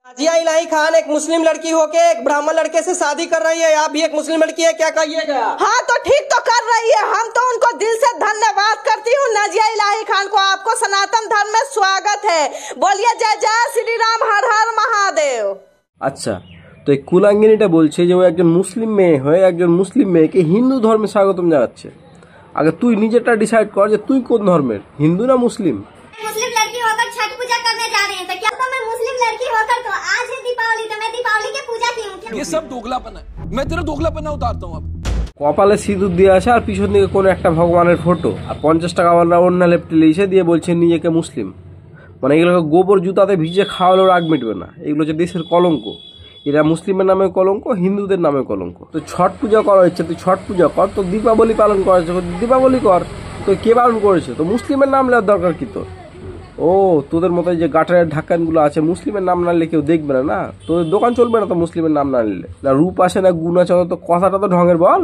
नाजिया इलाही खान एक मुस्लिम लड़की होके एक ब्राह्मण लड़के से शादी कर रही है। आप भी एक मुस्लिम लड़की है, क्या कहिएगा? हाँ तो ठीक तो कर रही है। हम तो उनको दिल से धन्यवाद करती हूँ। नाजिया इलाही खान को आपको सनातन धर्म में स्वागत है। बोलिए जय जय श्री राम, हर हर महादेव। আচ্ছা, তো এই কুলাঙ্গিনীটা বলছে যে ও একজন মুসলিম মেয়ে হয়ে একজন মুসলিম মেয়েকে হিন্দু ধর্মে স্বাগতম জানাচ্ছে। আগে তুই নিজেরটা ডিসাইড কর যে তুই কোন ধর্মের, হিন্দু না মুসলিম। मुस्लिम लड़की होकर छठ पूजा करने जा रहे हैं, तो क्या तो मैं मुस्लिम लड़की होकर तो आज है दीपावली, तो मैं दीपावली की पूजा की हूँ। ये सब दोगलापन है। मैं तेरा दोगलापन उतारता हूँ अब। কপালে সিঁদুর দিয়ে আসে আর পিছন দিকে কোনো একটা ভগবানের ফটো আর 50 টাকা ওয়ালা অন্য লেপটে লিখে দিয়ে বলছে নিজেকে মুসলিম। মানে এগুলোকে গোবর জুতাতে ভিজে খাওয়ালেও রাগ মিটবে না। এগুলো হচ্ছে দেশের কলঙ্ক। এরা মুসলিমের নামে কলঙ্ক, হিন্দুদের নামে কলঙ্ক। তো ছট পূজা করার ইচ্ছে, তুই ছট পূজা কর। তো দীপাবলি পালন করা ইচ্ছে, দীপাবলি কর। তো কে পালন করেছে? তো মুসলিমের নাম নেওয়ার দরকার কি তোর? ও তোদের মতো যে গাটারের ঢাকানগুলো আছে, মুসলিমের নাম না নিলে কেউ দেখবে না। না তোদের দোকান চলবে না তো মুসলিমের নাম না নিলে। না রূপ আসে না গুণ আছে, তো কথাটা তো ঢঙের বল।